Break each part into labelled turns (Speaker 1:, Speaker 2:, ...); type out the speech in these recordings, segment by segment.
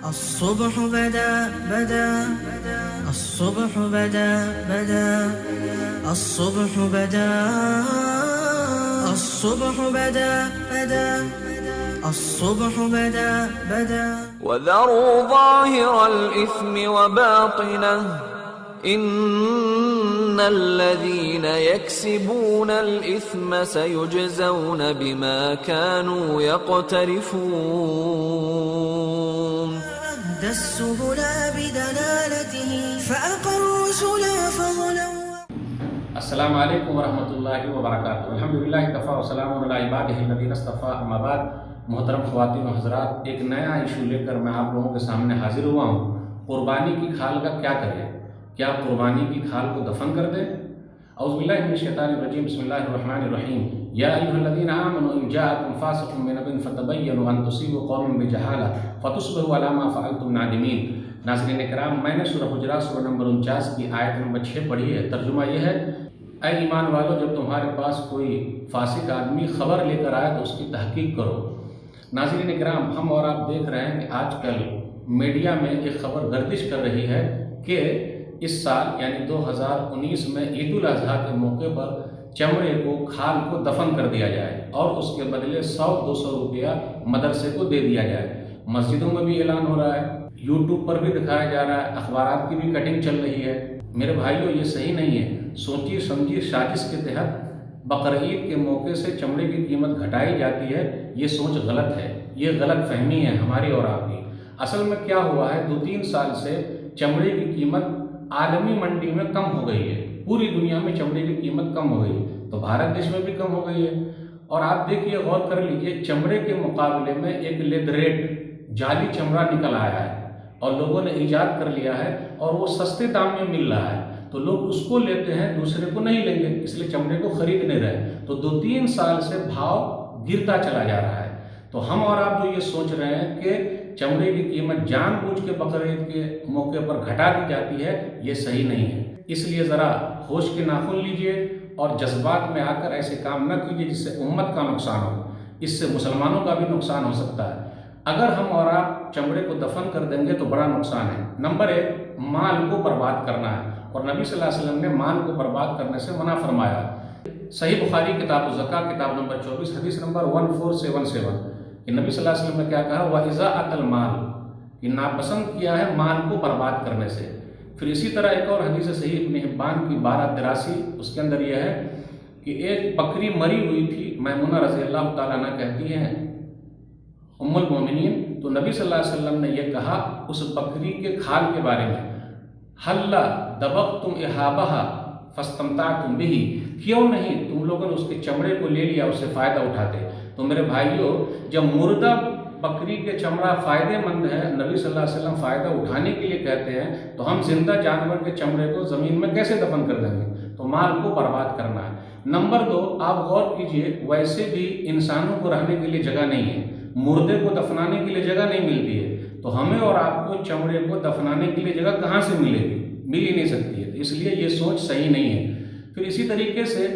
Speaker 1: الصبح بدا الصبح بدا الصبح بدا الصبح بدا الصبح بدا
Speaker 2: وذروا ظاهر الإثم وباطنه إن الذين يكسبون الإثم سيجزون بما كانوا يقترفون
Speaker 1: أهدى السبل بدلالته فأقروا الرسل فظلموا.
Speaker 3: السلام علیکم ورحمۃ اللہ وبرکاتہ. الحمدللہ کفا وسلام علی عبادہ الذین اصطفیٰ. اما بعد، محترم خواتین و حضرات، ایک نیا ایشو لے کر میں آپ لوگوں کے سامنے حاضر ہوا ہوں. قربانی کی کھال کا کیا کریں؟ کیا قربانی کی کھال کو دفن کر دیں؟ اعوذ باللہ من الشیطان الرجیم. بسم اللہ الرحمن الرحیم. یا ایھا الذین آمنوا ان جاءکم فاسق بنبأ فتبینوا ان تصیبوا قوما بجہالہ فتصبحوا علی ما فعلتم نادمین. ناظرین کرام، میں نے سورہ حجرات سورہ نمبر 49 کی آیت نمبر 6 پڑھی ہے. ترجمہ یہ ہے: اے ایمان والو، جب تمہارے پاس کوئی فاسق آدمی خبر لے کر آئے تو اس کی تحقیق کرو. ناظرین کرام، ہم اور آپ دیکھ رہے ہیں کہ آج کل میڈیا میں ایک خبر گردش کر رہی ہے کہ اس سال یعنی 2019 میں عید الاضحیٰ کے موقع پر چمڑے کو، کھال کو دفن کر دیا جائے اور اس کے بدلے 100-200 روپیہ مدرسے کو دے دیا جائے. مسجدوں میں بھی اعلان ہو رہا ہے، یوٹیوب پر بھی دکھایا جا رہا ہے، اخبارات کی بھی کٹنگ چل رہی ہے. میرے بھائیوں، یہ صحیح نہیں ہے. سوچی سمجھی سازش کے تحت بقرعید کے موقع سے چمڑے کی قیمت گھٹائی جاتی ہے. یہ سوچ غلط ہے، یہ غلط فہمی ہے ہماری اور آپ کی. اصل میں کیا ہوا ہے، 2-3 سال سے چمڑے کی قیمت عالمی منڈی میں کم ہو گئی ہے. پوری دنیا میں چمڑے کی قیمت کم ہو گئی ہے، تو بھارت دیش میں بھی کم ہو گئی ہے. اور آپ دیکھیے، غور کر لیجئے، چمڑے کے مقابلے میں ایک لیدریٹ جعلی چمڑا نکل آیا ہے اور لوگوں نے ایجاد کر لیا ہے اور وہ سستے دام میں مل رہا ہے، تو لوگ اس کو لیتے ہیں، دوسرے کو نہیں لیں گے، اس لیے چمڑے کو خرید نہیں رہے. تو 2-3 سال سے بھاؤ گرتا چلا جا رہا ہے. تو ہم اور آپ جو یہ سوچ رہے ہیں کہ چمڑے کی قیمت جان بوجھ کے بقرعید کے موقع پر گھٹا دی جاتی ہے، یہ صحیح نہیں ہے. اس لیے ذرا ہوش کے ناخن لیجئے اور جذبات میں آ کر ایسے کام نہ کیجئے جس سے امت کا نقصان ہو. اس سے مسلمانوں کا بھی نقصان ہو سکتا ہے. اگر ہم اور آپ چمڑے کو دفن کر دیں گے تو بڑا نقصان ہے. نمبر 1، مال کو برباد کرنا ہے، اور نبی صلی اللہ علیہ وسلم نے مال کو برباد کرنے سے منع فرمایا. صحیح بخاری کتاب الزکاۃ کتاب نمبر 24 حدیث نمبر 1477 کہ نبی صلی اللہ علیہ وسلم نے کیا کہا، وَإِذَاءَةَ الْمَالِ، کہ ناپسند کیا ہے مال کو برباد کرنے سے. پھر اسی طرح ایک اور حدیث صحیح ابن حبان کی 1283، اس کے اندر یہ ہے کہ ایک بکری مری ہوئی تھی. میمونہ رضی اللہ تعالیٰ عنہ کہتی ہیں، ام المومنین، تو نبی صلی اللہ علیہ وسلم نے یہ کہا اس بکری کے کھال کے بارے میں، حل دبغتم احابہا فاستمتعتم بہ، کیوں نہیں تم لوگوں نے اس کے چمڑے کو لے لیا، اس سے فائدہ اٹھاتے. تو میرے بھائیوں، جب مردہ بکری کے چمڑا فائدہ مند ہے، نبی صلی اللہ علیہ وسلم فائدہ اٹھانے کے لیے کہتے ہیں، تو ہم زندہ جانور کے چمڑے کو زمین میں کیسے دفن کر دیں گے؟ تو مال کو برباد کرنا ہے. نمبر 2، آپ غور کیجئے، ویسے بھی انسانوں کو رہنے کے لیے جگہ نہیں ہے، مردے کو دفنانے کے لیے جگہ نہیں ملتی ہے، تو ہمیں اور آپ کو چمڑے کو دفنانے کے لیے جگہ کہاں سے ملے گی؟ مل ہی نہیں سکتی ہے. اس لیے یہ سوچ صحیح نہیں ہے. پھر اسی طریقے سے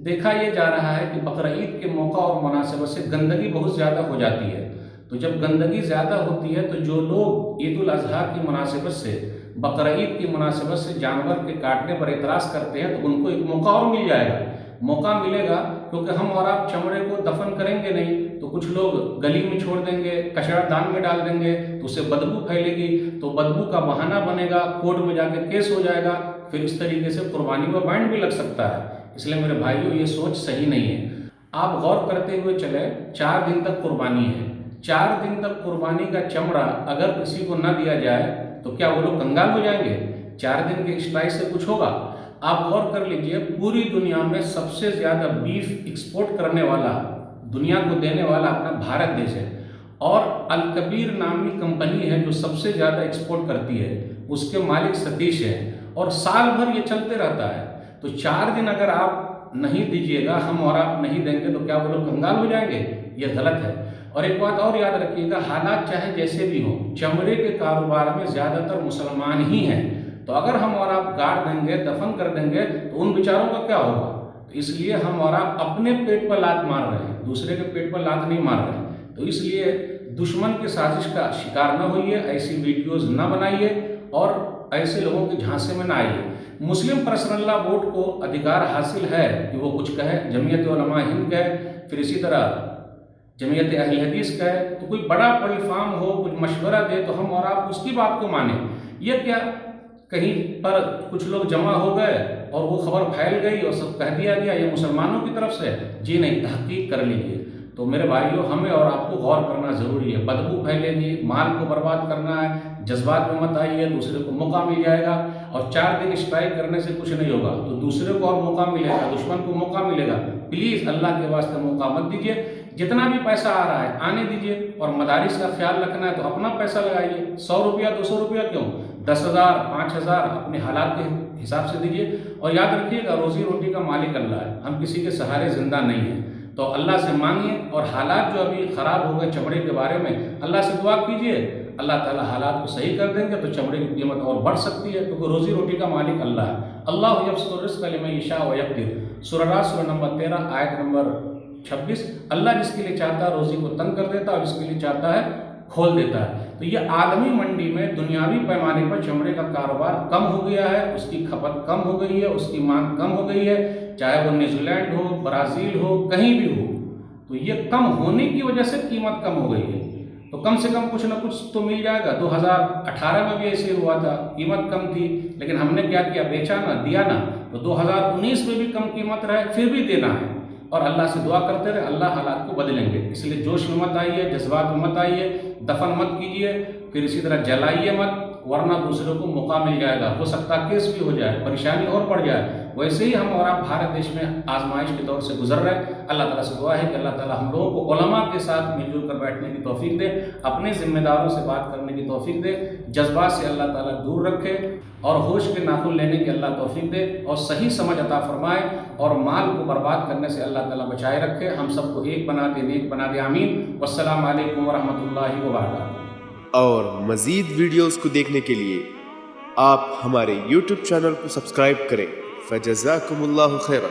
Speaker 3: دیکھا یہ جا رہا ہے کہ بقرعید کے موقع اور مناسبت سے گندگی بہت زیادہ ہو جاتی ہے. تو جب گندگی زیادہ ہوتی ہے تو جو لوگ عید الاضحیٰ کی مناسبت سے، بقرعید کی مناسبت سے جانور کے کاٹنے پر اعتراض کرتے ہیں، تو ان کو ایک موقع اور مل جائے گا. موقع ملے گا کیونکہ ہم اور آپ چمڑے کو دفن کریں گے نہیں، تو کچھ لوگ گلی میں چھوڑ دیں گے، کچرا دان میں ڈال دیں گے، تو اس سے بدبو پھیلے گی، تو بدبو کا بہانہ بنے گا، کورٹ میں جا کے کیس ہو جائے گا، پھر اس طریقے سے قربانی کا بینڈ بھی لگ سکتا ہے. اس لیے میرے بھائیوں، یہ سوچ صحیح نہیں ہے. آپ غور کرتے ہوئے چلیں، 4 دن تک قربانی ہے. 4 دن تک قربانی کا چمڑا اگر کسی کو نہ دیا جائے تو کیا وہ لوگ کنگال ہو جائیں گے؟ 4 دن کے اسٹرائک سے کچھ ہوگا؟ آپ غور کر لیجئے، پوری دنیا میں سب سے زیادہ بیف ایکسپورٹ کرنے والا، دنیا کو دینے والا اپنا بھارت دیش ہے، اور الکبیر نامی کمپنی ہے جو سب سے زیادہ ایکسپورٹ کرتی ہے، اس کے مالک ستیش ہے، اور سال بھر یہ چلتے رہتا ہے. تو 4 دن اگر آپ نہیں دیجئے گا، ہم اور آپ نہیں دیں گے، تو کیا وہ لوگ کنگال ہو جائیں گے؟ یہ غلط ہے. اور ایک بات اور یاد رکھیے گا، حالات چاہے جیسے بھی ہوں، چمڑے کے کاروبار میں زیادہ تر مسلمان ہی ہیں. تو اگر ہم اور آپ گاڑ دیں گے، دفن کر دیں گے، تو ان بیچاروں کا کیا ہوگا؟ تو اس لیے ہم اور آپ اپنے پیٹ پر لات مار رہے ہیں، دوسرے کے پیٹ پر لات نہیں مار رہے ہیں. تو اس لیے دشمن کی سازش کا شکار نہ ہوئیے، ایسی ویڈیوز نہ بنائیے اور ایسے لوگوں کے جھانسے میں نہ آئیے۔ مسلم پرسنل لا بورڈ کو ادھیکار حاصل ہے کہ وہ کچھ کہے، جمعیت علماء ہند کہے، پھر اسی طرح جمعیت اہل حدیث کہے، تو کوئی بڑا پلیٹ فارم ہو کچھ مشورہ دے تو ہم اور آپ اس کی بات کو مانیں۔ یہ کیا کہیں پر کچھ لوگ جمع ہو گئے اور وہ خبر پھیل گئی اور سب کہہ دیا گیا یہ مسلمانوں کی طرف سے؟ جی نہیں، تحقیق کر لیجیے۔ تو میرے بھائیوں، ہمیں اور آپ کو غور کرنا ضروری ہے۔ بدبو پھیلے گی، مال کو برباد کرنا ہے، جذبات میں مت آئیے، دوسرے کو موقع مل جائے گا، اور 4 دن اسٹرائک کرنے سے کچھ نہیں ہوگا، تو دوسرے کو اور موقع ملے گا، دشمن کو موقع ملے گا۔ پلیز اللہ کے واسطے موقع مت دیجیے۔ جتنا بھی پیسہ آ رہا ہے آنے دیجیے، اور مدارس کا خیال رکھنا ہے تو اپنا پیسہ لگائیے، 100 روپیہ 200 روپیہ کیوں، 10,000 5,000 اپنے حالات کے حساب سے دیجیے۔ اور یاد رکھیے گا روزی روٹی کا مالک اللہ ہے، ہم کسی کے سہارے زندہ نہیں ہیں، تو اللہ سے مانگیے۔ اور حالات جو ابھی خراب ہو گئے چمڑے کے بارے میں، اللہ سے دعا کیجیے، اللہ تعالیٰ حالات کو صحیح کر دیں گے تو چمڑے کی قیمت اور بڑھ سکتی ہے، کیونکہ روزی روٹی کا مالک اللہ ہے۔ اللہ یبسط الرزق لمن یشاء ویقدر، سورہ راس سورہ نمبر 13 آیت نمبر 26۔ اللہ جس کے لیے چاہتا ہے روزی کو تنگ کر دیتا ہے، اور جس کے لیے چاہتا ہے کھول دیتا ہے۔ تو یہ عالمی منڈی میں دنیاوی پیمانے پر چمڑے کا کاروبار کم ہو گیا ہے، اس کی کھپت کم ہو گئی ہے، اس کی مانگ کم ہو گئی ہے، چاہے وہ نیوزی لینڈ ہو، برازیل ہو، کہیں بھی ہو۔ تو یہ کم ہونے کی وجہ سے قیمت کم ہو گئی ہے، تو کم سے کم کچھ نہ کچھ تو مل جائے گا۔ 2018 میں بھی ایسے ہوا تھا، قیمت کم تھی، لیکن ہم نے کیا کیا، بیچا نہ، دیا نہ۔ تو 2019 میں بھی کم قیمت رہے، پھر بھی دینا ہے، اور اللہ سے دعا کرتے رہے، اللہ حالات کو بدلیں گے۔ اس لیے جوش میں مت آئیے، جذبات میں مت آئیے، دفن مت کیجیے، پھر اسی طرح جلائیے مت، ورنہ دوسروں کو موقع مل جائے گا، ہو سکتا کیس بھی ہو جائے، پریشانی اور پڑ جائے۔ ویسے ہی ہم اور آپ بھارت دیش میں آزمائش کے دور سے گزر رہے ہیں۔ اللہ تعالیٰ سے دعا ہے کہ اللہ تعالیٰ ہم لوگوں کو علماء کے ساتھ مل جل کر بیٹھنے کی توفیق دے، اپنے ذمہ داروں سے بات کرنے کی توفیق دے، جذبات سے اللہ تعالیٰ دور رکھے، اور ہوش کے ناخن لینے کی اللہ توفیق دے، اور صحیح سمجھ عطا فرمائے، اور مال کو برباد کرنے سے اللہ تعالیٰ بچائے رکھے، ہم سب کو ایک بنا دے، نیک بنا دے، آمین۔ والسلام علیکم ورحمۃ اللہ وبرکاتہ۔
Speaker 4: اور مزید ویڈیوز کو دیکھنے کے لیے آپ ہمارے YouTube چینل کو سبسکرائب کریں۔ فجزاکم اللہ خیرا۔